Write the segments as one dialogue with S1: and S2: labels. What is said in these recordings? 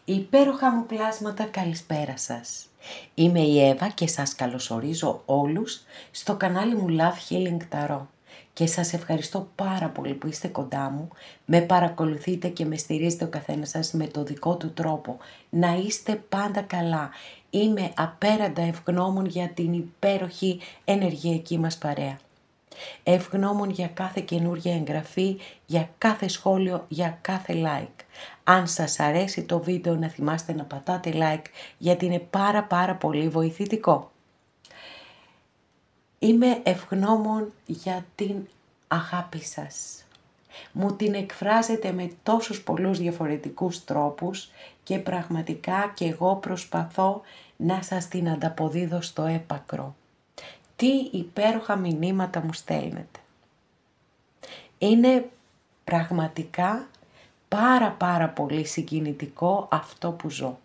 S1: Υπέροχα μου πλάσματα, καλησπέρα σας. Είμαι η Εύα και σας καλωσορίζω όλους στο κανάλι μου Love Healing Tarot και σας ευχαριστώ πάρα πολύ που είστε κοντά μου, με παρακολουθείτε και με στηρίζετε ο καθένας σας με το δικό του τρόπο. Να είστε πάντα καλά. Είμαι απέραντα ευγνώμων για την υπέροχη ενεργειακή μας παρέα. Ευγνώμων για κάθε καινούργια εγγραφή, για κάθε σχόλιο, για κάθε like. Αν σας αρέσει το βίντεο να θυμάστε να πατάτε like, γιατί είναι πάρα πολύ βοηθητικό. Είμαι ευγνώμων για την αγάπη σας. Μου την εκφράζετε με τόσους πολλούς διαφορετικούς τρόπους και πραγματικά και εγώ προσπαθώ να σας την ανταποδίδω στο έπακρο. Τι υπέροχα μηνύματα μου στέλνετε. Είναι πραγματικά πάρα πολύ συγκινητικό αυτό που ζω.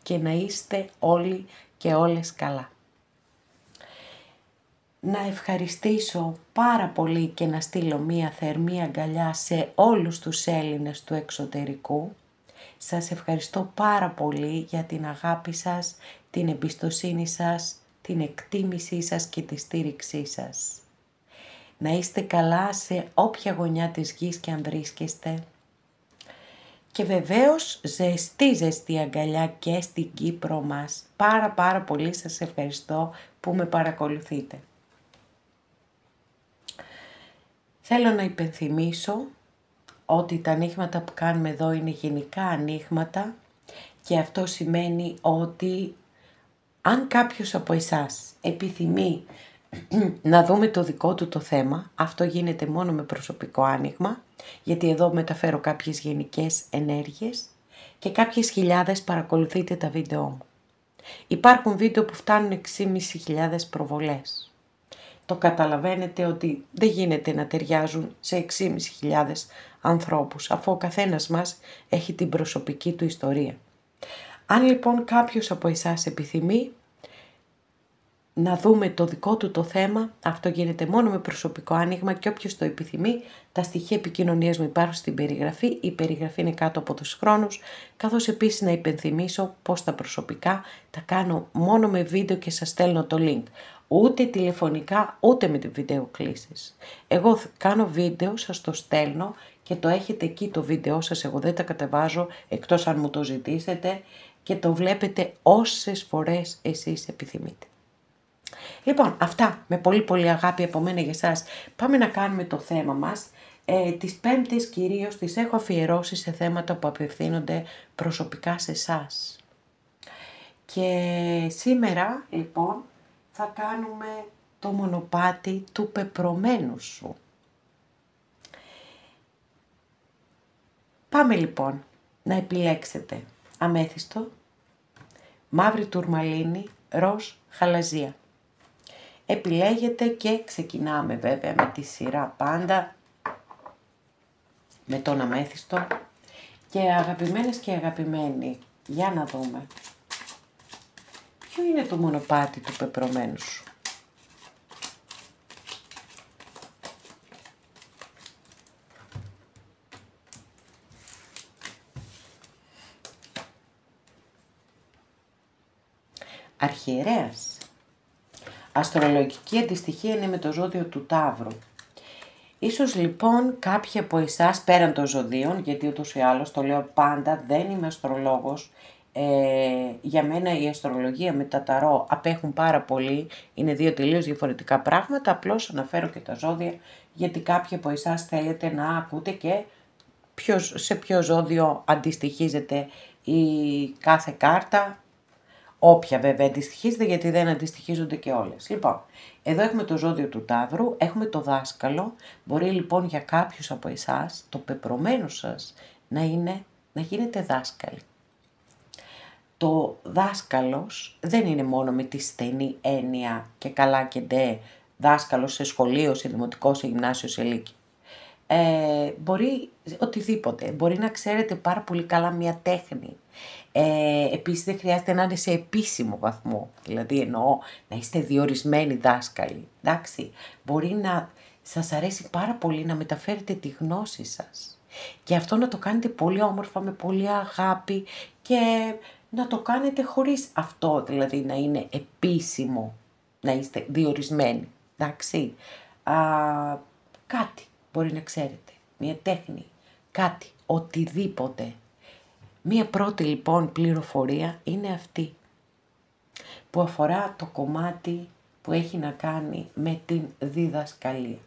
S1: Και να είστε όλοι και όλες καλά. Να ευχαριστήσω πάρα πολύ και να στείλω μία θερμή αγκαλιά σε όλους τους Έλληνες του εξωτερικού. Σας ευχαριστώ πάρα πολύ για την αγάπη σας, την εμπιστοσύνη σας, την εκτίμησή σας και τη στήριξή σας. Να είστε καλά σε όποια γωνιά της γης και αν βρίσκεστε. Και βεβαίως ζεστή αγκαλιά και στην Κύπρο μας. Πάρα πολύ σας ευχαριστώ που με παρακολουθείτε. Θέλω να υπενθυμίσω ότι τα ανοίγματα που κάνουμε εδώ είναι γενικά ανοίγματα και αυτό σημαίνει ότι αν κάποιος από εσάς επιθυμεί να δούμε το δικό του το θέμα, αυτό γίνεται μόνο με προσωπικό άνοιγμα, γιατί εδώ μεταφέρω κάποιες γενικές ενέργειες και κάποιες χιλιάδες παρακολουθείτε τα βίντεό μου. Υπάρχουν βίντεο που φτάνουν 6.500 προβολές. Το καταλαβαίνετε ότι δεν γίνεται να ταιριάζουν σε 6.500 ανθρώπους, αφού ο καθένας μας έχει την προσωπική του ιστορία. Αν λοιπόν κάποιος από εσάς επιθυμεί να δούμε το δικό του το θέμα, αυτό γίνεται μόνο με προσωπικό άνοιγμα και όποιος το επιθυμεί, τα στοιχεία επικοινωνίας μου υπάρχουν στην περιγραφή, η περιγραφή είναι κάτω από τους χρόνους, καθώς επίσης να υπενθυμίσω πως τα προσωπικά τα κάνω μόνο με βίντεο και σας στέλνω το link. Ούτε τηλεφωνικά, ούτε με βίντεο κλήσεις. Εγώ κάνω βίντεο, σας το στέλνω και το έχετε εκεί το βίντεο σας, εγώ δεν τα κατεβάζω εκτός αν μου το ζητήσετε και το βλέπετε όσες φορές εσείς επιθυμείτε. Λοιπόν, αυτά με πολύ αγάπη από μένα για εσάς. Πάμε να κάνουμε το θέμα μας. Τις Πέμπτες κυρίως τις έχω αφιερώσει σε θέματα που απευθύνονται προσωπικά σε εσάς. Και σήμερα λοιπόν θα κάνουμε το μονοπάτι του πεπρωμένου σου. Πάμε λοιπόν να επιλέξετε αμέθιστο, μαύρη τουρμαλίνη, ροζ χαλαζία. Επιλέγετε και ξεκινάμε βέβαια με τη σειρά πάντα με τον αμέθιστο και αγαπημένες και αγαπημένοι, για να δούμε ποιο είναι το μονοπάτι του πεπρωμένου σου. Αρχιερέας. Αστρολογική αντιστοιχεία είναι με το ζώδιο του Ταύρου. Ίσως λοιπόν κάποιοι από εσάς πέραν των ζωδίων, γιατί ούτως ή άλλως το λέω πάντα, δεν είμαι αστρολόγος, για μένα η αστρολογία με τα ταρό απέχουν πάρα πολύ, είναι δύο τελείως διαφορετικά πράγματα, απλώς αναφέρω και τα ζώδια, γιατί κάποιοι από εσάς θέλετε να ακούτε και σε ποιο ζώδιο αντιστοιχίζεται η κάθε κάρτα. Όποια βέβαια αντιστοιχίζεται, γιατί δεν αντιστοιχίζονται και όλες. Λοιπόν, εδώ έχουμε το ζώδιο του Ταύρου, έχουμε το δάσκαλο. Μπορεί λοιπόν για κάποιους από εσάς, το πεπρωμένο σας, να γίνετε δάσκαλοι. Το δάσκαλος δεν είναι μόνο με τη στενή έννοια και καλά και ντε δάσκαλος σε σχολείο, σε δημοτικό, σε γυμνάσιο, σε λύκειο. Μπορεί οτιδήποτε, μπορεί να ξέρετε πάρα πολύ καλά μια τέχνη. Επίσης δεν χρειάζεται να είναι σε επίσημο βαθμό, δηλαδή εννοώ να είστε διορισμένοι δάσκαλοι, εντάξει. Μπορεί να σας αρέσει πάρα πολύ να μεταφέρετε τη γνώση σας και αυτό να το κάνετε πολύ όμορφα, με πολύ αγάπη και να το κάνετε χωρίς αυτό, δηλαδή να είναι επίσημο, να είστε διορισμένοι, εντάξει. Κάτι μπορεί να ξέρετε, μια τέχνη, κάτι, οτιδήποτε. Μία πρώτη λοιπόν πληροφορία είναι αυτή, που αφορά το κομμάτι που έχει να κάνει με την διδασκαλία.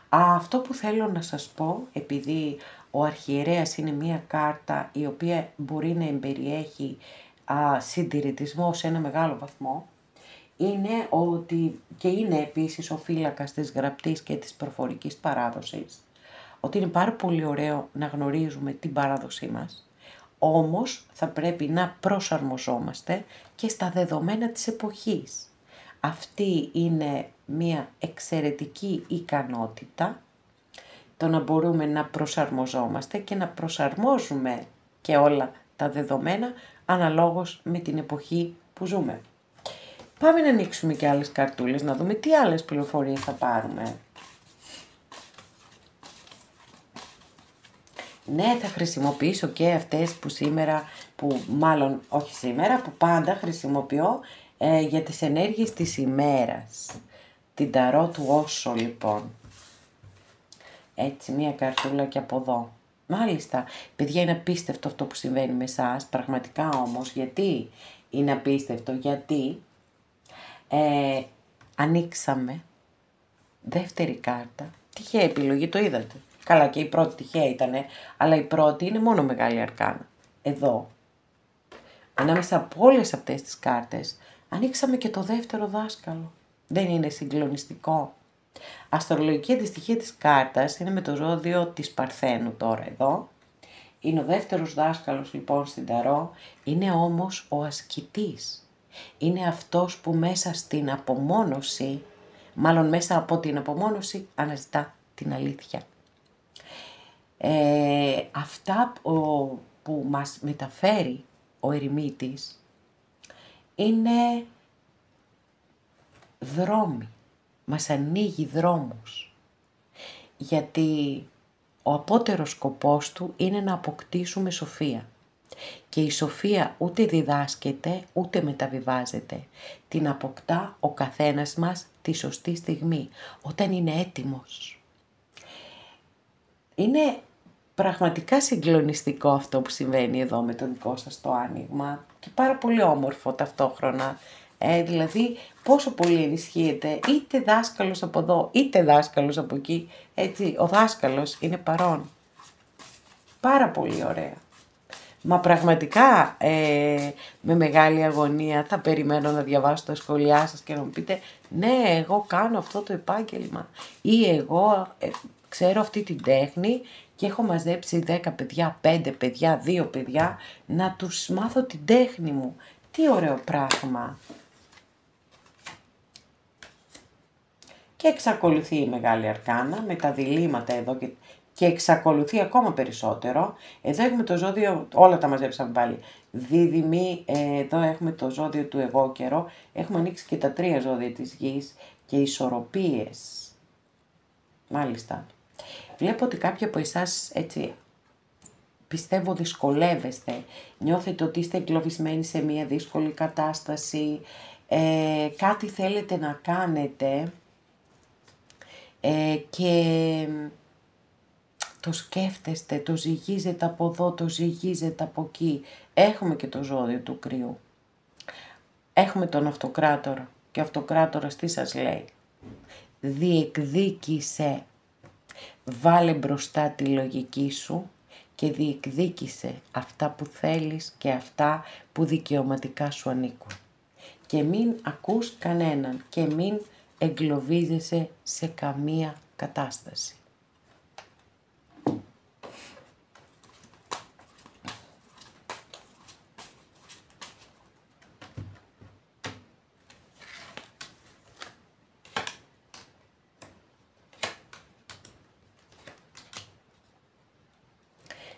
S1: Αυτό που θέλω να σας πω, επειδή ο αρχιερέας είναι μία κάρτα η οποία μπορεί να εμπεριέχει συντηρητισμό σε ένα μεγάλο βαθμό, είναι ότι, και είναι επίσης ο φύλακας της γραπτής και της προφορικής παράδοσης, ότι είναι πάρα πολύ ωραίο να γνωρίζουμε την παράδοσή μας, όμως θα πρέπει να προσαρμοζόμαστε και στα δεδομένα της εποχής. Αυτή είναι μια εξαιρετική ικανότητα, το να μπορούμε να προσαρμοζόμαστε και να προσαρμόζουμε και όλα τα δεδομένα αναλόγως με την εποχή που ζούμε. Πάμε να ανοίξουμε και άλλες καρτούλες, να δούμε τι άλλες πληροφορίες θα πάρουμε. Ναι, θα χρησιμοποιήσω και αυτές που που πάντα χρησιμοποιώ για τις ενέργειες της ημέρας. Την ταρό του Όσο λοιπόν. Έτσι, μία καρτούλα και από εδώ. Μάλιστα, παιδιά, είναι απίστευτο αυτό που συμβαίνει με εσάς, πραγματικά όμως. Γιατί είναι απίστευτο? Γιατί ανοίξαμε δεύτερη κάρτα, τυχαία επιλογή, το είδατε. Καλά, και η πρώτη τυχαία ήτανε, αλλά η πρώτη είναι μόνο μεγάλη αρκάνα. Εδώ, ανάμεσα από όλες αυτές τις κάρτες, ανοίξαμε και το δεύτερο δάσκαλο. Δεν είναι συγκλονιστικό? Αστρολογική αντιστοιχεία της κάρτας είναι με το ζώδιο της Παρθένου τώρα εδώ. Είναι ο δεύτερος δάσκαλος λοιπόν στην ταρό, είναι όμως ο ασκητής. Είναι αυτός που μέσα στην απομόνωση, μάλλον μέσα από την απομόνωση, αναζητά την αλήθεια. Αυτά που μας μεταφέρει ο ερημίτης είναι δρόμοι, μας ανοίγει δρόμους, γιατί ο απότερος σκοπός του είναι να αποκτήσουμε σοφία. Και η σοφία ούτε διδάσκεται, ούτε μεταβιβάζεται. Την αποκτά ο καθένας μας τη σωστή στιγμή, όταν είναι έτοιμος. Είναι πραγματικά συγκλονιστικό αυτό που συμβαίνει εδώ με το δικό σας το άνοιγμα και πάρα πολύ όμορφο ταυτόχρονα. Δηλαδή πόσο πολύ ενισχύεται είτε δάσκαλος από εδώ είτε δάσκαλος από εκεί, έτσι ο δάσκαλος είναι παρόν. Πάρα πολύ ωραία. Μα πραγματικά με μεγάλη αγωνία θα περιμένω να διαβάσω τα σχόλιά σας και να μου πείτε ναι, εγώ κάνω αυτό το επάγγελμα ή εγώ ξέρω αυτή την τέχνη και έχω μαζέψει 10 παιδιά, 5 παιδιά, 2 παιδιά να τους μάθω την τέχνη μου. Τι ωραίο πράγμα. Και εξακολουθεί η μεγάλη αρκάνα με τα διλήμματα εδώ και εξακολουθεί ακόμα περισσότερο. Εδώ έχουμε το ζώδιο, όλα τα μαζέψαμε πάλι. Δίδυμη, εδώ έχουμε το ζώδιο του εγώ καιρό. Έχουμε ανοίξει και τα 3 ζώδια της γης και ισορροπίες. Μάλιστα. Βλέπω ότι κάποιοι από εσάς έτσι πιστεύω δυσκολεύεστε. Νιώθετε ότι είστε εγκλωβισμένοι σε μια δύσκολη κατάσταση. Κάτι θέλετε να κάνετε και το σκέφτεστε, το ζυγίζετε από εδώ, το ζυγίζετε από εκεί. Έχουμε και το ζώδιο του κρυού. Έχουμε τον αυτοκράτορα και ο αυτοκράτορας τι σας λέει? Διεκδίκησε, βάλε μπροστά τη λογική σου και διεκδίκησε αυτά που θέλεις και αυτά που δικαιωματικά σου ανήκουν. Και μην ακούς κανέναν και μην εγκλωβίζεσαι σε καμία κατάσταση.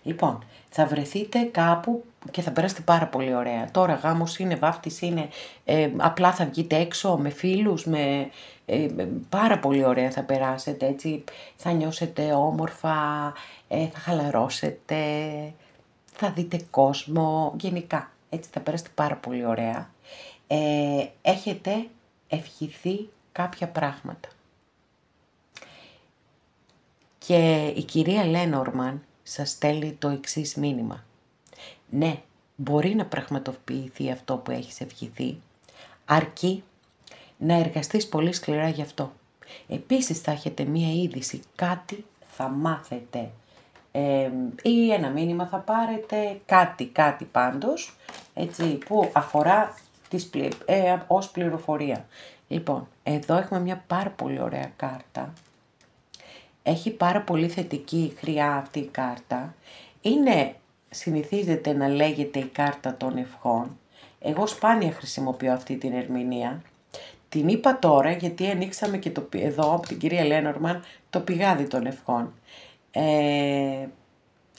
S1: Λοιπόν, θα βρεθείτε κάπου και θα περάσετε πάρα πολύ ωραία. Τώρα γάμος είναι, βάφτιση είναι, απλά θα βγείτε έξω με φίλους, πάρα πολύ ωραία θα περάσετε, έτσι, θα νιώσετε όμορφα, θα χαλαρώσετε, θα δείτε κόσμο, γενικά, έτσι θα περάσετε πάρα πολύ ωραία. Έχετε ευχηθεί κάποια πράγματα. Και η κυρία Λένορμαν σας στέλνει το εξής μήνυμα. Ναι, μπορεί να πραγματοποιηθεί αυτό που έχεις ευχηθεί, αρκεί να εργαστείς πολύ σκληρά γι' αυτό. Επίσης θα έχετε μία είδηση, κάτι θα μάθετε ή ένα μήνυμα θα πάρετε, κάτι πάντως, έτσι, που αφορά ως πληροφορία. Λοιπόν, εδώ έχουμε μια πάρα πολύ ωραία κάρτα. Έχει πάρα πολύ θετική χρειά αυτή η κάρτα. Συνηθίζεται να λέγεται η κάρτα των ευχών. Εγώ σπάνια χρησιμοποιώ αυτή την ερμηνεία. Την είπα τώρα γιατί ανοίξαμε και εδώ από την κυρία Λένορμαν το πηγάδι των ευχών.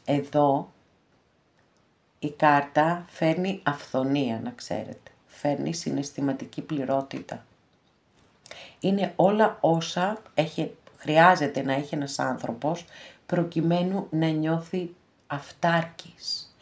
S1: Εδώ η κάρτα φέρνει αυθονία, να ξέρετε. Φέρνει συναισθηματική πληρότητα. Είναι όλα όσα χρειάζεται να έχει ένας άνθρωπος προκειμένου να νιώθει αυτάρκης.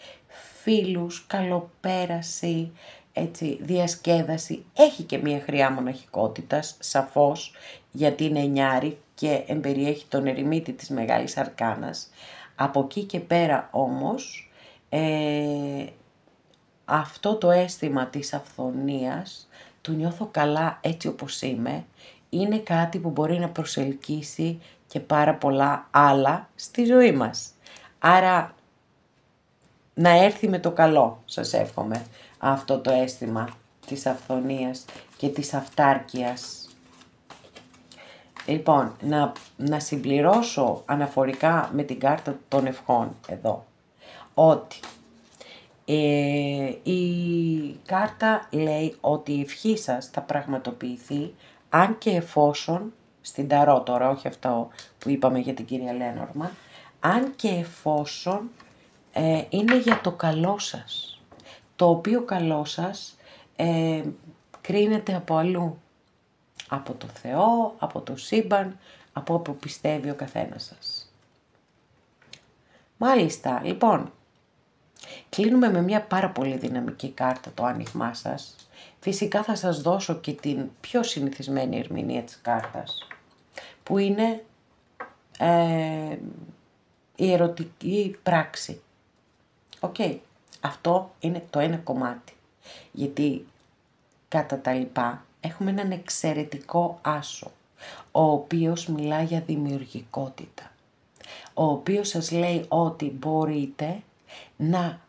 S1: Φίλους, καλοπέραση, έτσι, διασκέδαση. Έχει και μία χρειά μοναχικότητας, σαφώς, γιατί είναι εννιάρη και εμπεριέχει τον ερημίτη της Μεγάλης Αρκάνας. Από εκεί και πέρα όμως, αυτό το αίσθημα της αυθονίας, του νιώθω καλά έτσι όπως είμαι, είναι κάτι που μπορεί να προσελκύσει και πάρα πολλά άλλα στη ζωή μας. Άρα να έρθει με το καλό, σας εύχομαι, αυτό το αίσθημα της αυθονίας και της αυτάρκειας. Λοιπόν, να συμπληρώσω αναφορικά με την κάρτα των ευχών εδώ, ότι η κάρτα λέει ότι η ευχή σας θα πραγματοποιηθεί αν και εφόσον, στην Ταρό τώρα, όχι αυτό που είπαμε για την κυρία Λένορμαν, αν και εφόσον είναι για το καλό σας, το οποίο καλό σας κρίνεται από αλλού, από το Θεό, από το σύμπαν, από όπου πιστεύει ο καθένας σας. Μάλιστα, λοιπόν, κλείνουμε με μια πάρα πολύ δυναμική κάρτα το άνοιγμά σας. Φυσικά θα σας δώσω και την πιο συνηθισμένη ερμηνεία της κάρτας, που είναι η ερωτική πράξη. Αυτό είναι το ένα κομμάτι, γιατί κατά τα λοιπά έχουμε έναν εξαιρετικό άσο, ο οποίος μιλά για δημιουργικότητα, ο οποίος σας λέει ότι μπορείτε να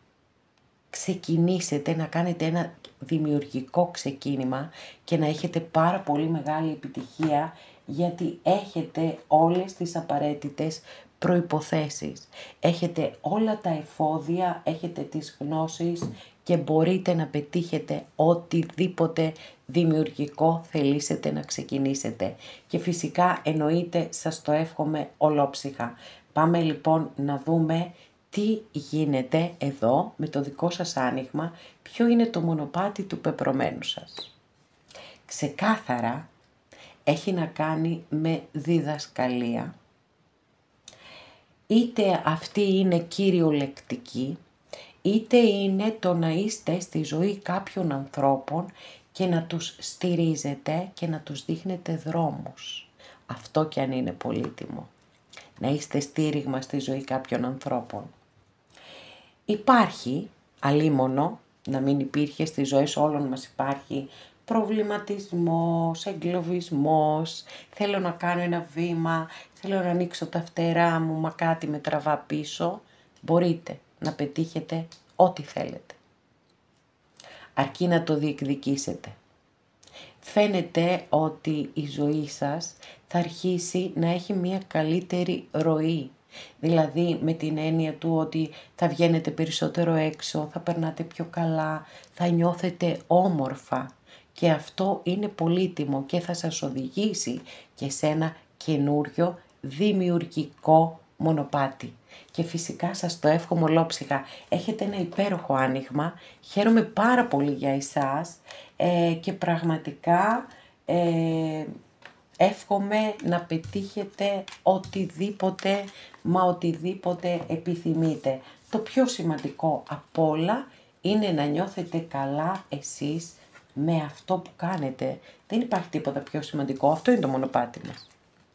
S1: ξεκινήσετε, να κάνετε ένα δημιουργικό ξεκίνημα και να έχετε πάρα πολύ μεγάλη επιτυχία, γιατί έχετε όλες τις απαραίτητες προϋποθέσεις. Έχετε όλα τα εφόδια, έχετε τις γνώσεις και μπορείτε να πετύχετε οτιδήποτε δημιουργικό θελήσετε να ξεκινήσετε. Και φυσικά εννοείται σας το εύχομαι ολόψυχα. Πάμε λοιπόν να δούμε τι γίνεται εδώ με το δικό σας άνοιγμα, ποιο είναι το μονοπάτι του πεπρωμένου σας. Ξεκάθαρα έχει να κάνει με διδασκαλία, είτε αυτή είναι κυριολεκτική, είτε είναι το να είστε στη ζωή κάποιων ανθρώπων και να τους στηρίζετε και να τους δείχνετε δρόμους. Αυτό κι αν είναι πολύτιμο. Να είστε στήριγμα στη ζωή κάποιων ανθρώπων. Υπάρχει, αλίμονο, να μην υπήρχε στις ζωές όλων μας, υπάρχει προβληματισμός, εγκλωβισμός, θέλω να κάνω ένα βήμα, θέλω να ανοίξω τα φτερά μου, μα κάτι με τραβά πίσω. Μπορείτε να πετύχετε ό,τι θέλετε, αρκεί να το διεκδικήσετε. Φαίνεται ότι η ζωή σας θα αρχίσει να έχει μια καλύτερη ροή. Δηλαδή με την έννοια του ότι θα βγαίνετε περισσότερο έξω, θα περνάτε πιο καλά, θα νιώθετε όμορφα. Και αυτό είναι πολύτιμο και θα σας οδηγήσει και σε ένα καινούριο δημιουργικό μονοπάτι. Και φυσικά σας το εύχομαι ολόψυχα. Έχετε ένα υπέροχο άνοιγμα, χαίρομαι πάρα πολύ για εσάς και πραγματικά εύχομαι να πετύχετε οτιδήποτε, μα οτιδήποτε επιθυμείτε. Το πιο σημαντικό απ' όλα είναι να νιώθετε καλά εσείς με αυτό που κάνετε. Δεν υπάρχει τίποτα πιο σημαντικό. Αυτό είναι το μονοπάτι μας.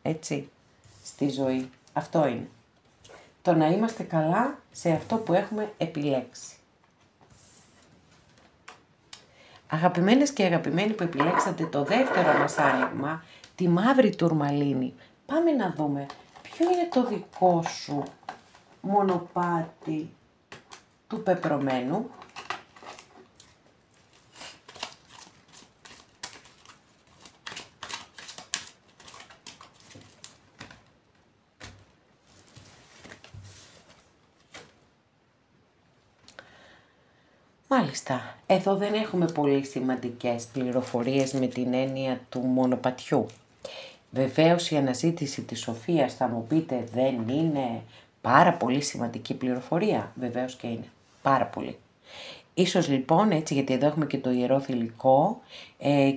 S1: Έτσι, στη ζωή. Αυτό είναι. Το να είμαστε καλά σε αυτό που έχουμε επιλέξει. Αγαπημένες και αγαπημένοι που επιλέξατε το δεύτερο μας άνοιγμα, τη μαύρη τουρμαλίνη, πάμε να δούμε ποιο είναι το δικό σου μονοπάτι του πεπρωμένου. Μάλιστα, εδώ δεν έχουμε πολύ σημαντικές πληροφορίες με την έννοια του μονοπατιού. Βεβαίως η αναζήτηση της σοφίας θα μου πείτε δεν είναι πάρα πολύ σημαντική πληροφορία. Βεβαίως και είναι, πάρα πολύ. Ίσως λοιπόν έτσι, γιατί εδώ έχουμε και το ιερό θηλυκό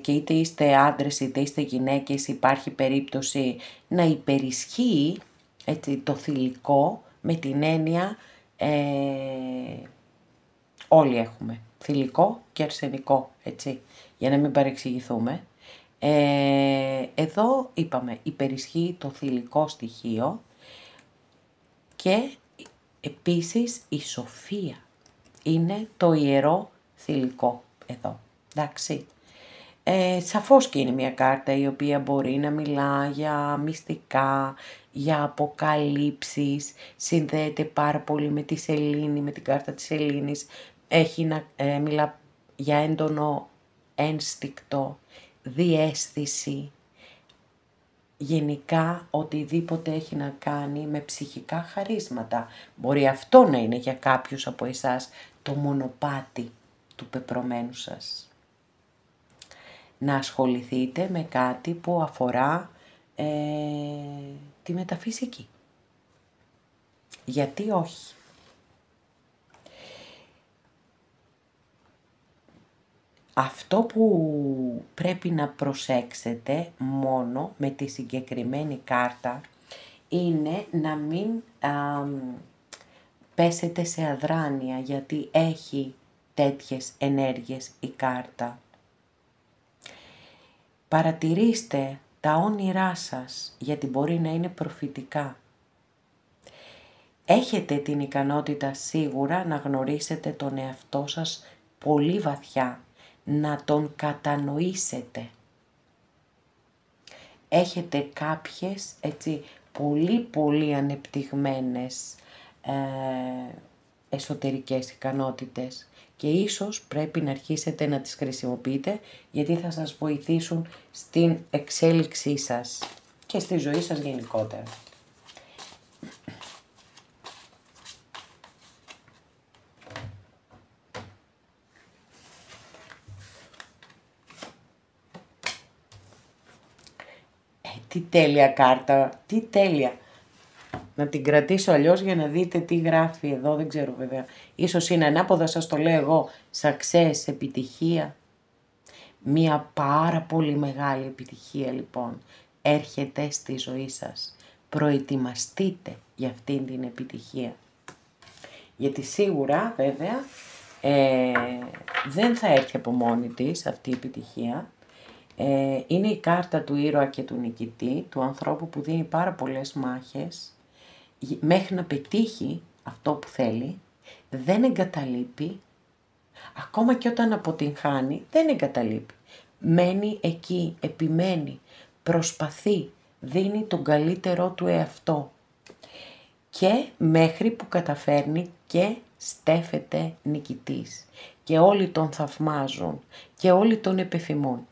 S1: και είτε είστε άντρες είτε είστε γυναίκες υπάρχει περίπτωση να υπερισχύει έτσι, το θηλυκό με την έννοια όλοι έχουμε θηλυκό και αρσενικό, έτσι, για να μην παρεξηγηθούμε. Εδώ είπαμε υπερισχύει το θηλυκό στοιχείο και επίσης η σοφία είναι το ιερό θηλυκό εδώ, εντάξει. Σαφώς και είναι μια κάρτα η οποία μπορεί να μιλά για μυστικά, για αποκαλύψεις, συνδέεται πάρα πολύ με τη σελήνη, με την κάρτα της σελήνης, έχει να μιλά για έντονο ένστικτο, διαίσθηση, γενικά οτιδήποτε έχει να κάνει με ψυχικά χαρίσματα. Μπορεί αυτό να είναι για κάποιους από εσάς το μονοπάτι του πεπρωμένου σας. Να ασχοληθείτε με κάτι που αφορά τη μεταφυσική. Γιατί όχι. Αυτό που πρέπει να προσέξετε μόνο με τη συγκεκριμένη κάρτα είναι να μην πέσετε σε αδράνεια γιατί έχει τέτοιες ενέργειες η κάρτα. Παρατηρήστε τα όνειρά σας γιατί μπορεί να είναι προφητικά. Έχετε την ικανότητα σίγουρα να γνωρίσετε τον εαυτό σας πολύ βαθιά, να τον κατανοήσετε. Έχετε κάποιες έτσι πολύ ανεπτυγμένες εσωτερικές ικανότητες και ίσως πρέπει να αρχίσετε να τις χρησιμοποιείτε γιατί θα σας βοηθήσουν στην εξέλιξή σας και στη ζωή σας γενικότερα. Τι τέλεια κάρτα, τι τέλεια. Να την κρατήσω αλλιώς για να δείτε τι γράφει εδώ, δεν ξέρω βέβαια. Ίσως είναι ανάποδα, σας το λέω εγώ, success, επιτυχία. Μία πάρα πολύ μεγάλη επιτυχία λοιπόν έρχεται στη ζωή σας. Προετοιμαστείτε για αυτήν την επιτυχία. Γιατί σίγουρα βέβαια δεν θα έρθει από μόνη της αυτή η επιτυχία. Είναι η κάρτα του ήρωα και του νικητή, του ανθρώπου που δίνει πάρα πολλές μάχες μέχρι να πετύχει αυτό που θέλει, δεν εγκαταλείπει, ακόμα και όταν αποτυγχάνει δεν εγκαταλείπει. Μένει εκεί, επιμένει, προσπαθεί, δίνει τον καλύτερό του εαυτό και μέχρι που καταφέρνει και στέφεται νικητής και όλοι τον θαυμάζουν και όλοι τον επιθυμούν.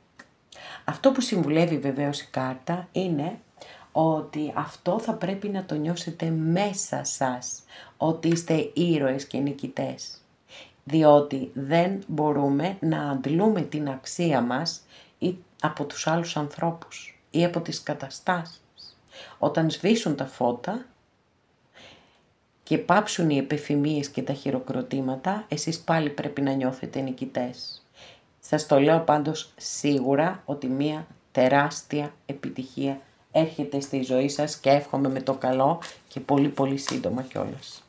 S1: Αυτό που συμβουλεύει βεβαίως η κάρτα είναι ότι αυτό θα πρέπει να το νιώσετε μέσα σας, ότι είστε ήρωες και νικητές. Διότι δεν μπορούμε να αντλούμε την αξία μας ή από τους άλλους ανθρώπους ή από τις καταστάσεις. Όταν σβήσουν τα φώτα και πάψουν οι επιφημίες και τα χειροκροτήματα, εσείς πάλι πρέπει να νιώθετε νικητές. Σας το λέω πάντως σίγουρα ότι μία τεράστια επιτυχία έρχεται στη ζωή σας και εύχομαι με το καλό και πολύ πολύ σύντομα κιόλας.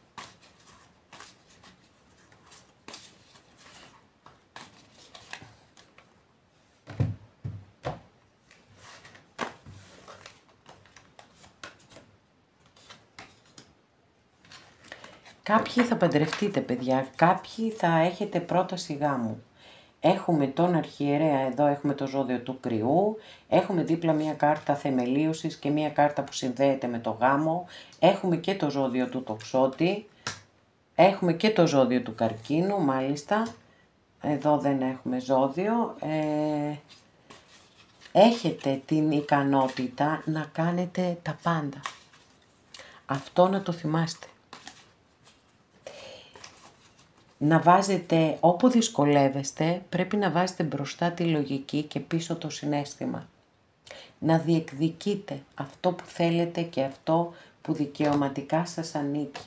S1: Κάποιοι θα παντρευτείτε παιδιά, κάποιοι θα έχετε πρόταση γάμου. Έχουμε τον αρχιερέα εδώ, έχουμε το ζώδιο του κρυού, έχουμε δίπλα μία κάρτα θεμελίωσης και μία κάρτα που συνδέεται με το γάμο, έχουμε και το ζώδιο του τοξότη, έχουμε και το ζώδιο του καρκίνου μάλιστα, εδώ δεν έχουμε ζώδιο. Έχετε την ικανότητα να κάνετε τα πάντα. Αυτό να το θυμάστε. Να βάζετε, όπου δυσκολεύεστε, πρέπει να βάζετε μπροστά τη λογική και πίσω το συναίσθημα. Να διεκδικείτε αυτό που θέλετε και αυτό που δικαιωματικά σας ανήκει.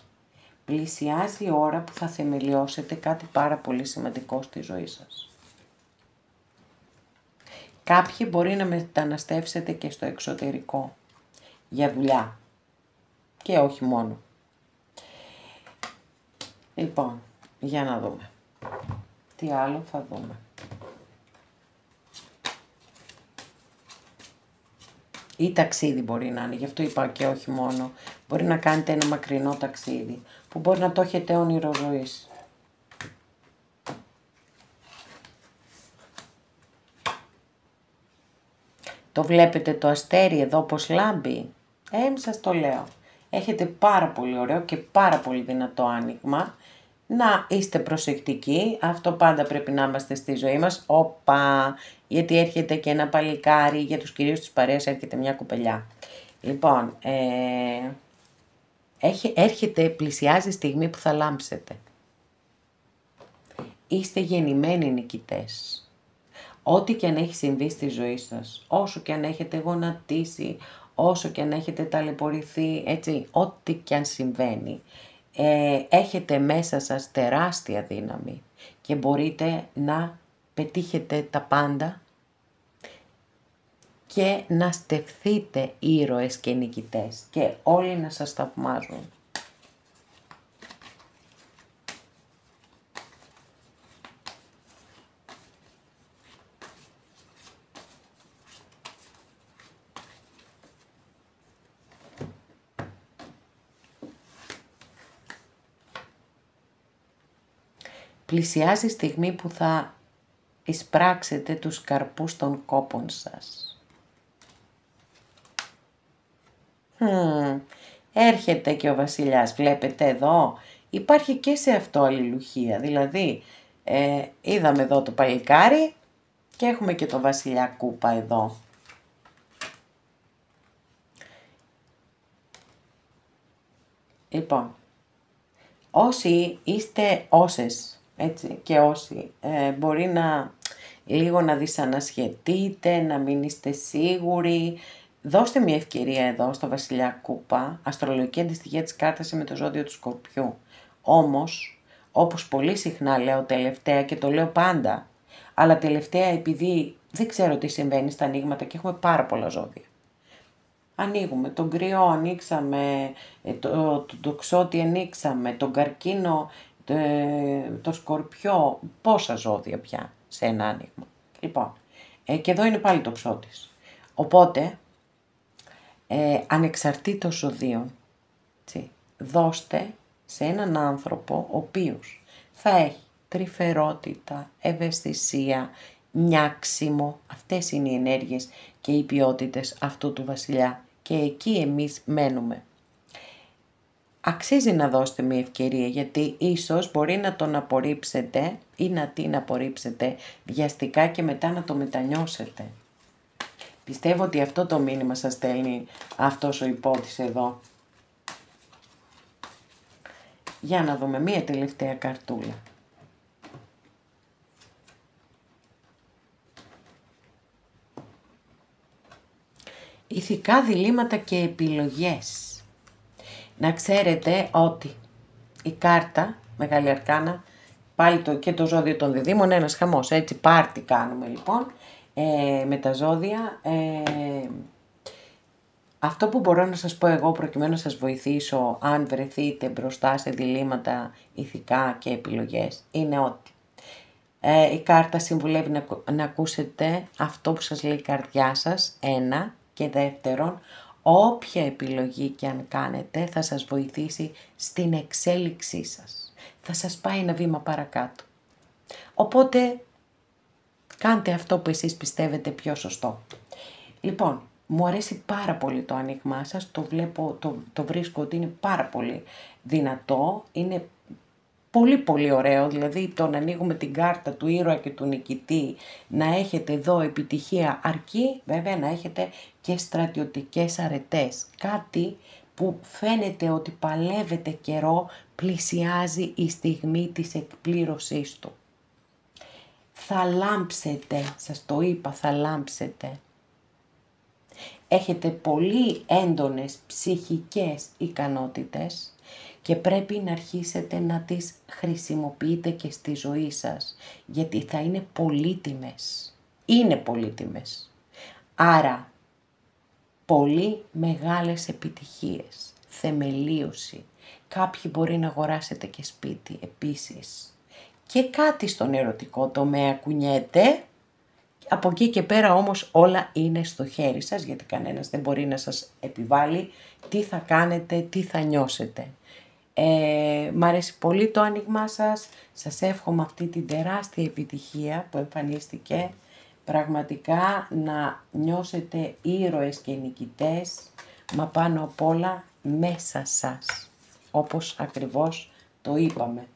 S1: Πλησιάζει η ώρα που θα θεμελιώσετε κάτι πάρα πολύ σημαντικό στη ζωή σας. Κάποιοι μπορεί να μεταναστεύσετε και στο εξωτερικό, για δουλειά και όχι μόνο. Λοιπόν, για να δούμε. Τι άλλο θα δούμε. Ή ταξίδι μπορεί να είναι, γι' αυτό είπα και όχι μόνο. Μπορεί να κάνετε ένα μακρινό ταξίδι, που μπορεί να το έχετε όνειρο ζωής. Το βλέπετε το αστέρι εδώ πως λάμπει. Σας το λέω. Έχετε πάρα πολύ ωραίο και πάρα πολύ δυνατό άνοιγμα. Να είστε προσεκτικοί, αυτό πάντα πρέπει να είμαστε στη ζωή μας. Όπα, γιατί έρχεται και ένα παλικάρι, για τους κυρίους της παρέας έρχεται μια κοπελιά. Λοιπόν, πλησιάζει η στιγμή που θα λάμψετε. Είστε γεννημένοι νικητές. Ό,τι και αν έχει συμβεί στη ζωή σας, όσο και αν έχετε γονατίσει, όσο και αν έχετε ταλαιπωρηθεί, έτσι, ό,τι και αν συμβαίνει, έχετε μέσα σας τεράστια δύναμη και μπορείτε να πετύχετε τα πάντα και να στεφθείτε ήρωες και νικητές και όλοι να σας θαυμάζουν. Πλησιάζει η στιγμή που θα εισπράξετε τους καρπούς των κόπων σας. Έρχεται και ο βασιλιάς, βλέπετε εδώ, υπάρχει και σε αυτό αλληλουχία, δηλαδή είδαμε εδώ το παλικάρι και έχουμε και το βασιλιά κούπα εδώ. Λοιπόν, όσοι είστε όσες, έτσι, και όσοι μπορεί να λίγο να δυσανασχετείτε, να μην είστε σίγουροι, δώστε μια ευκαιρία εδώ στο βασιλιά κούπα, αστρολογική αντιστοιχεία της κάρτας με το ζώδιο του Σκορπιού. Όμως, όπως πολύ συχνά λέω τελευταία και το λέω πάντα, αλλά τελευταία επειδή δεν ξέρω τι συμβαίνει στα ανοίγματα και έχουμε πάρα πολλά ζώδια. Ανοίγουμε τον κρυό, ανοίξαμε, το τοξότη ανοίξαμε, τον καρκίνο, το σκορπιό, πόσα ζώδια πια σε ένα άνοιγμα. Λοιπόν, και εδώ είναι πάλι το ψώτης. Οπότε, ανεξαρτήτως ζωδίων, δώστε σε έναν άνθρωπο ο οποίος θα έχει τρυφερότητα, ευαισθησία, νιάξιμο. Αυτές είναι οι ενέργειες και οι ποιότητες αυτού του βασιλιά και εκεί εμείς μένουμε. Αξίζει να δώσετε μια ευκαιρία γιατί ίσως μπορεί να τον απορρίψετε ή να την απορρίψετε βιαστικά και μετά να το μετανιώσετε. Πιστεύω ότι αυτό το μήνυμα σας στέλνει αυτός ο υπότης εδώ. Για να δούμε μία τελευταία καρτούλα. Ηθικά διλήμματα και επιλογές. Να ξέρετε ότι η κάρτα, Μεγάλη Αρκάνα, πάλι και το ζώδιο των διδήμων, ένας χαμός, έτσι πάρτι κάνουμε λοιπόν. με τα ζώδια. Αυτό που μπορώ να σας πω εγώ προκειμένου να σας βοηθήσω αν βρεθείτε μπροστά σε διλήμματα ηθικά και επιλογές είναι ότι η κάρτα συμβουλεύει να ακούσετε αυτό που σας λέει η καρδιά σας, ένα, και δεύτερον, όποια επιλογή και αν κάνετε θα σας βοηθήσει στην εξέλιξή σας. Θα σας πάει ένα βήμα παρακάτω. Οπότε κάντε αυτό που εσείς πιστεύετε πιο σωστό. Λοιπόν, μου αρέσει πάρα πολύ το άνοιγμά σας, το βρίσκω ότι είναι πάρα πολύ δυνατό, είναι πολύ ωραίο, δηλαδή το να ανοίγουμε την κάρτα του ήρωα και του νικητή, να έχετε εδώ επιτυχία, αρκεί βέβαια να έχετε και στρατιωτικές αρετές, κάτι που φαίνεται ότι παλεύετε καιρό, πλησιάζει η στιγμή της εκπλήρωσής του. Θα λάμψετε, σας το είπα, θα λάμψετε. Έχετε πολύ έντονες ψυχικές ικανότητες και πρέπει να αρχίσετε να τις χρησιμοποιείτε και στη ζωή σας, γιατί θα είναι πολύτιμες. Είναι πολύτιμες. Άρα, πολύ μεγάλες επιτυχίες, θεμελίωση. Κάποιοι μπορεί να αγοράσετε και σπίτι επίσης. Και κάτι στον ερωτικό τομέα κουνιέται. Από εκεί και πέρα όμως όλα είναι στο χέρι σας, γιατί κανένας δεν μπορεί να σας επιβάλλει τι θα κάνετε, τι θα νιώσετε. Μ' αρέσει πολύ το άνοιγμά σας, σας εύχομαι αυτή την τεράστια επιτυχία που εμφανίστηκε, πραγματικά να νιώσετε ήρωες και νικητές, μα πάνω απ' όλα μέσα σας, όπως ακριβώς το είπαμε.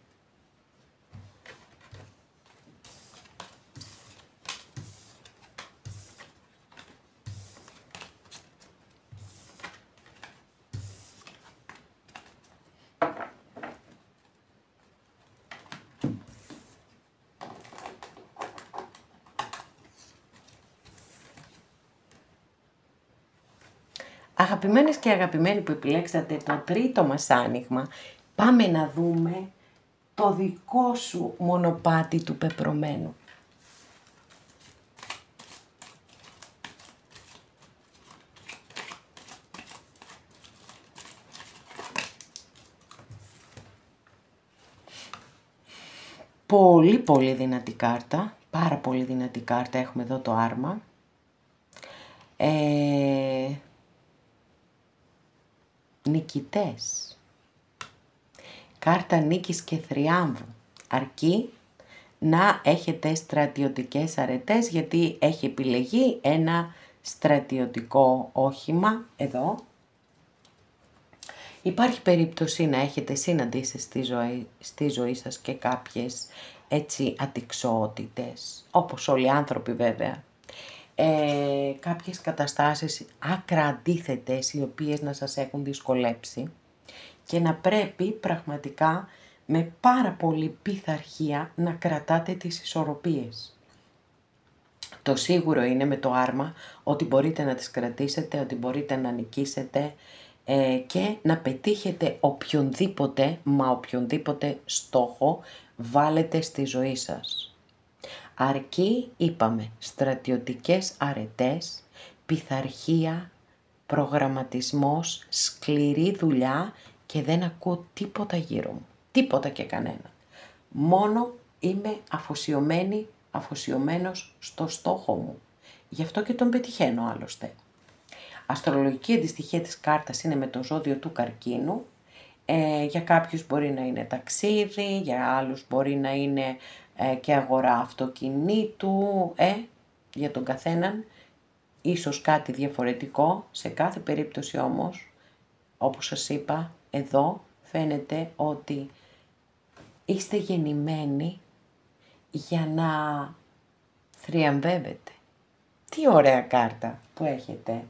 S1: Αγαπημένες και αγαπημένοι που επιλέξατε το τρίτο μας άνοιγμα, πάμε να δούμε το δικό σου μονοπάτι του πεπρωμένου. Πολύ δυνατή κάρτα, πάρα πολύ δυνατή κάρτα, έχουμε εδώ το άρμα. Νικητές. Κάρτα νίκης και θριάμβου. Αρκεί να έχετε στρατιωτικές αρετές, γιατί έχει επιλεγεί ένα στρατιωτικό όχημα εδώ. Υπάρχει περίπτωση να έχετε συναντήσει στη ζωή σας και κάποιες έτσι ατιξότητες, όπως όλοι οι άνθρωποι βέβαια. Κάποιες καταστάσεις άκρα αντίθετες, οι οποίες να σας έχουν δυσκολέψει και να πρέπει πραγματικά με πάρα πολύ πειθαρχία να κρατάτε τις ισορροπίες. Το σίγουρο είναι με το άρμα ότι μπορείτε να τις κρατήσετε, ότι μπορείτε να νικήσετε και να πετύχετε οποιονδήποτε στόχο βάλετε στη ζωή σας. Αρκεί, είπαμε, στρατιωτικές αρετές, πειθαρχία, προγραμματισμός, σκληρή δουλειά και δεν ακούω τίποτα γύρω μου, τίποτα και κανένα. Μόνο είμαι αφοσιωμένος στο στόχο μου. Γι' αυτό και τον πετυχαίνω άλλωστε. Αστρολογική αντιστοιχεία της κάρτας είναι με το ζώδιο του Καρκίνου. Για κάποιους μπορεί να είναι ταξίδι, για άλλους μπορεί να είναι και αγορά αυτοκινήτου, για τον καθέναν ίσως κάτι διαφορετικό. Σε κάθε περίπτωση όμως, όπως σας είπα, εδώ φαίνεται ότι είστε γεννημένοι για να θριαμβεύετε. Τι ωραία κάρτα που έχετε.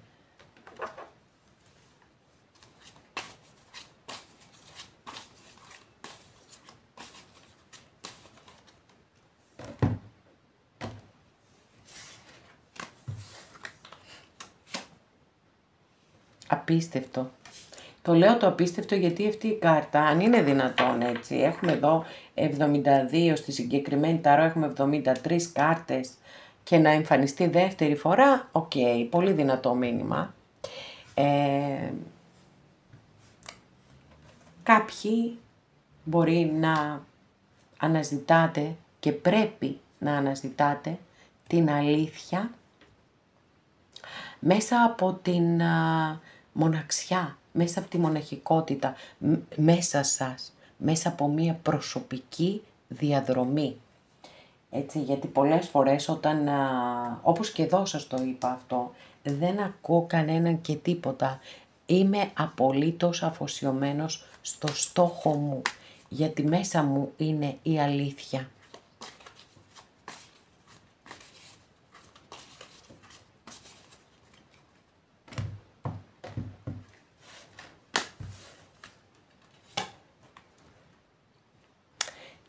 S1: Απίστευτο. Το λέω το απίστευτο γιατί αυτή η κάρτα, αν είναι δυνατόν έτσι, έχουμε εδώ 72 στη συγκεκριμένη ταρό, έχουμε 73 κάρτες και να εμφανιστεί δεύτερη φορά, οκ, πολύ δυνατό μήνυμα. Κάποιοι μπορεί να αναζητάτε και πρέπει να αναζητάτε την αλήθεια μέσα από την μοναξιά, μέσα από τη μοναχικότητα, μέσα σας, μέσα από μία προσωπική διαδρομή. Έτσι, γιατί πολλές φορές όταν, όπως και εδώ σας το είπα αυτό, δεν ακούω κανέναν και τίποτα. Είμαι απολύτως αφοσιωμένος στο στόχο μου, γιατί μέσα μου είναι η αλήθεια.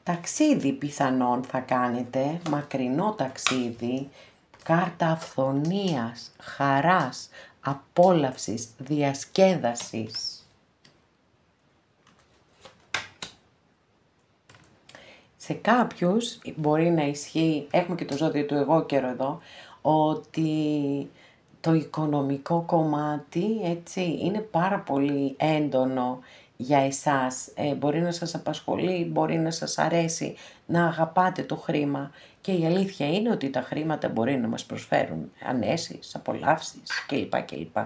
S1: Ταξίδι πιθανόν θα κάνετε, μακρινό ταξίδι, κάρτα αυθονίας, χαράς, απόλαυσης, διασκέδασης. Σε κάποιους μπορεί να ισχύει, έχουμε και το ζώδιο του εγώ καιρό εδώ, ότι το οικονομικό κομμάτι, έτσι, είναι πάρα πολύ έντονο για εσάς. Μπορεί να σας απασχολεί, μπορεί να σας αρέσει, να αγαπάτε το χρήμα. Και η αλήθεια είναι ότι τα χρήματα μπορεί να μας προσφέρουν ανέσεις, απολαύσεις κλπ.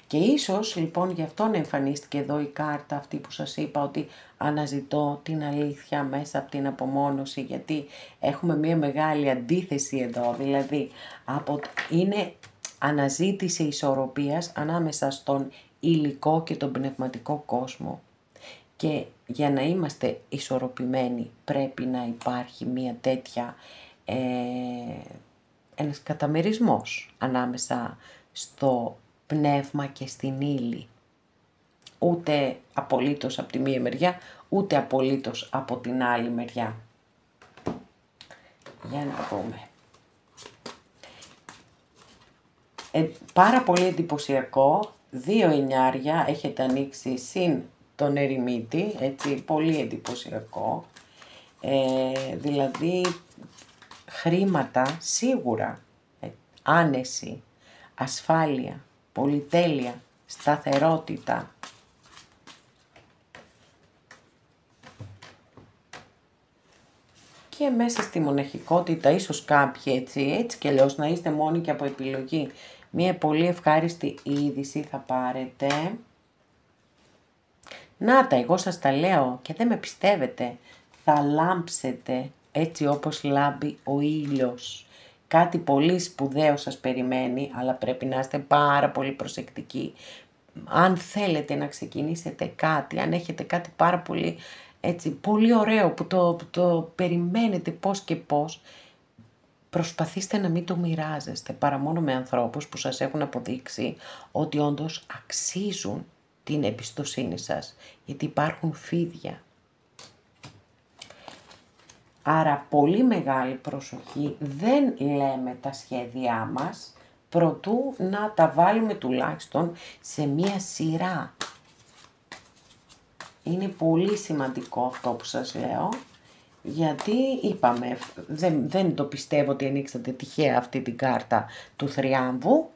S1: Και ίσως λοιπόν γι' αυτό εμφανίστηκε εδώ η κάρτα αυτή που σας είπα, ότι αναζητώ την αλήθεια μέσα από την απομόνωση, γιατί έχουμε μια μεγάλη αντίθεση εδώ, δηλαδή είναι αναζήτηση ισορροπίας ανάμεσα στον υλικό και τον πνευματικό κόσμο. Και για να είμαστε ισορροπημένοι πρέπει να υπάρχει μια τέτοια, ένας καταμερισμός ανάμεσα στο πνεύμα και στην ύλη. Ούτε απολύτως από τη μία μεριά, ούτε απολύτως από την άλλη μεριά. Για να δούμε. Πάρα πολύ εντυπωσιακό, 2 εννιάρια έχετε ανοίξει συν τον ερημίτη, έτσι, πολύ εντυπωσιακό. Δηλαδή χρήματα σίγουρα, άνεση, ασφάλεια, πολυτέλεια, σταθερότητα. Και μέσα στη μοναχικότητα, ίσως κάποιοι έτσι και αλλιώς να είστε μόνοι και από επιλογή. Μία πολύ ευχάριστη είδηση θα πάρετε. Να τα, εγώ σας τα λέω και δεν με πιστεύετε. Θα λάμψετε έτσι όπως λάμπει ο ήλιος. Κάτι πολύ σπουδαίο σας περιμένει, αλλά πρέπει να είστε πάρα πολύ προσεκτικοί. Αν θέλετε να ξεκινήσετε κάτι, αν έχετε κάτι πάρα πολύ, έτσι, πολύ ωραίο που το περιμένετε πώς και πώς, προσπαθήστε να μην το μοιράζεστε παρά μόνο με ανθρώπους που σας έχουν αποδείξει ότι όντως αξίζουν την εμπιστοσύνη σας, γιατί υπάρχουν φίδια. Άρα πολύ μεγάλη προσοχή, δεν λέμε τα σχέδιά μας, προτού να τα βάλουμε τουλάχιστον σε μία σειρά. Είναι πολύ σημαντικό αυτό που σας λέω, γιατί είπαμε, δεν το πιστεύω ότι ανοίξατε τυχαία αυτή την κάρτα του θριάμβου.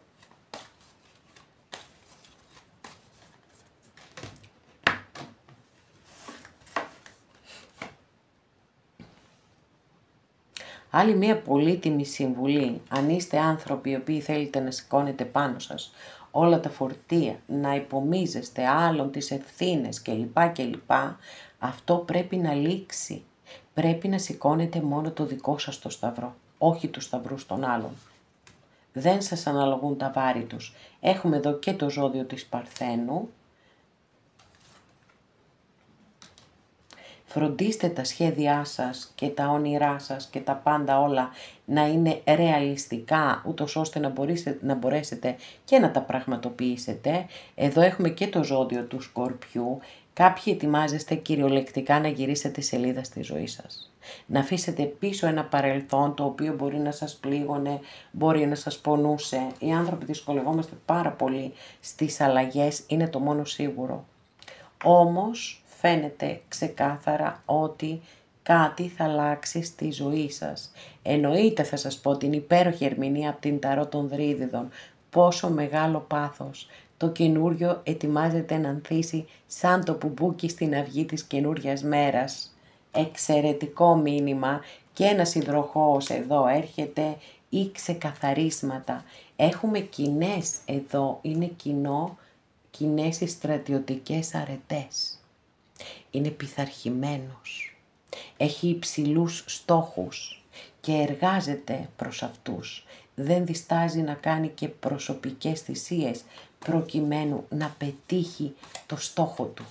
S1: Άλλη μία πολύτιμη συμβουλή, αν είστε άνθρωποι οι οποίοι θέλετε να σηκώνετε πάνω σας όλα τα φορτία, να υπομίζεστε άλλων τις ευθύνες κλπ. Αυτό πρέπει να λήξει. Πρέπει να σηκώνετε μόνο το δικό σας το σταυρό, όχι τους σταυρούς των άλλων. Δεν σας αναλογούν τα βάρη τους. Έχουμε εδώ και το ζώδιο της Παρθένου. Φροντίστε τα σχέδιά σας και τα όνειρά σας και τα πάντα όλα να είναι ρεαλιστικά, ούτως ώστε να μπορέσετε και να τα πραγματοποιήσετε. Εδώ έχουμε και το ζώδιο του Σκορπιού. Κάποιοι ετοιμάζεστε κυριολεκτικά να γυρίσετε σελίδα στη ζωή σας. Να αφήσετε πίσω ένα παρελθόν το οποίο μπορεί να σας πλήγωνε, μπορεί να σας πονούσε. Οι άνθρωποι δυσκολευόμαστε πάρα πολύ στις αλλαγές, είναι το μόνο σίγουρο. Όμως φαίνεται ξεκάθαρα ότι κάτι θα αλλάξει στη ζωή σας. Εννοείται θα σας πω την υπέροχη ερμηνεία από την Ταρό των Δρύδιδων. Πόσο μεγάλο πάθος. Το καινούριο ετοιμάζεται να ανθίσει σαν το μπουμπούκι στην αυγή της καινούριας μέρας. Εξαιρετικό μήνυμα και ένας υδροχόος εδώ έρχεται ή ξεκαθαρίσματα. Έχουμε κοινές εδώ, είναι κοινές οι στρατιωτικές αρετές. Είναι πειθαρχημένος, έχει υψηλούς στόχους και εργάζεται προς αυτούς. Δεν διστάζει να κάνει και προσωπικές θυσίες προκειμένου να πετύχει το στόχο του.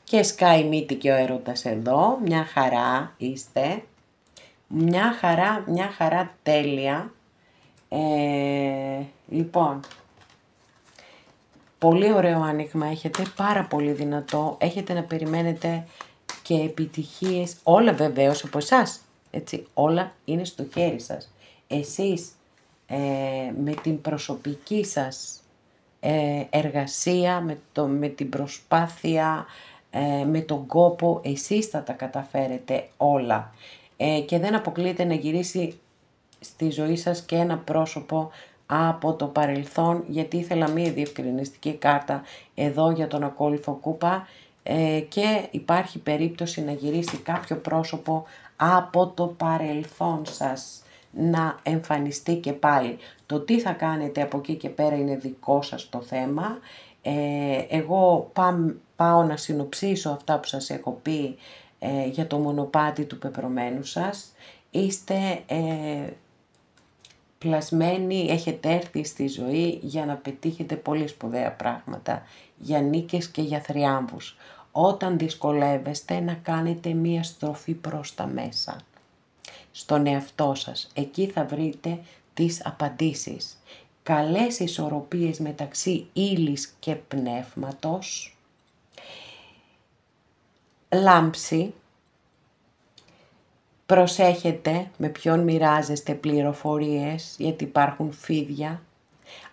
S1: Και σκάει μύτη και ο έρωτας εδώ, μια χαρά είστε, μια χαρά τέλεια. Λοιπόν, πολύ ωραίο άνοιγμα έχετε, πάρα πολύ δυνατό, έχετε να περιμένετε και επιτυχίες, όλα βεβαίως από εσάς, έτσι, όλα είναι στο χέρι σας. Εσείς με την προσωπική σας εργασία, με την προσπάθεια, με τον κόπο, εσείς θα τα καταφέρετε όλα. Και δεν αποκλείεται να γυρίσει στη ζωή σας και ένα πρόσωπο από το παρελθόν, γιατί ήθελα μία διευκρινιστική κάρτα εδώ για τον ακόλουθο κούπα, και υπάρχει περίπτωση να γυρίσει κάποιο πρόσωπο από το παρελθόν σας να εμφανιστεί και πάλι. Το τι θα κάνετε από εκεί και πέρα είναι δικό σας το θέμα. Εγώ πάω να συνοψίσω αυτά που σας έχω πει για το μονοπάτι του πεπρωμένου σας. Είστε πλασμένοι, έχετε έρθει στη ζωή για να πετύχετε πολύ σπουδαία πράγματα, για νίκες και για θριάμβους. Όταν δυσκολεύεστε να κάνετε μία στροφή προς τα μέσα, στον εαυτό σας, εκεί θα βρείτε τις απαντήσεις. Καλές ισορροπίες μεταξύ ύλης και πνεύματος, λάμψη, προσέχετε με ποιον μοιράζεστε πληροφορίες, γιατί υπάρχουν φίδια.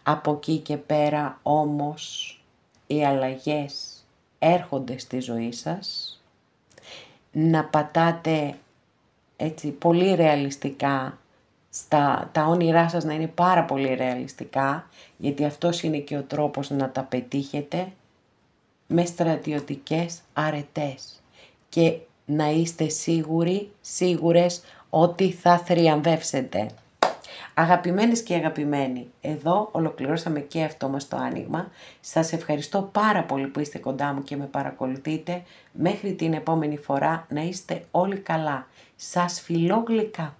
S1: Από εκεί και πέρα όμως οι αλλαγές έρχονται στη ζωή σας. Να πατάτε έτσι πολύ ρεαλιστικά, τα όνειρά σας να είναι πάρα πολύ ρεαλιστικά, γιατί αυτός είναι και ο τρόπος να τα πετύχετε, με στρατιωτικές αρετές. Και να είστε σίγουρες ότι θα θριαμβεύσετε. Αγαπημένες και αγαπημένοι, εδώ ολοκληρώσαμε και αυτό μας το άνοιγμα. Σας ευχαριστώ πάρα πολύ που είστε κοντά μου και με παρακολουθείτε. Μέχρι την επόμενη φορά να είστε όλοι καλά. Σας φιλώ γλυκά.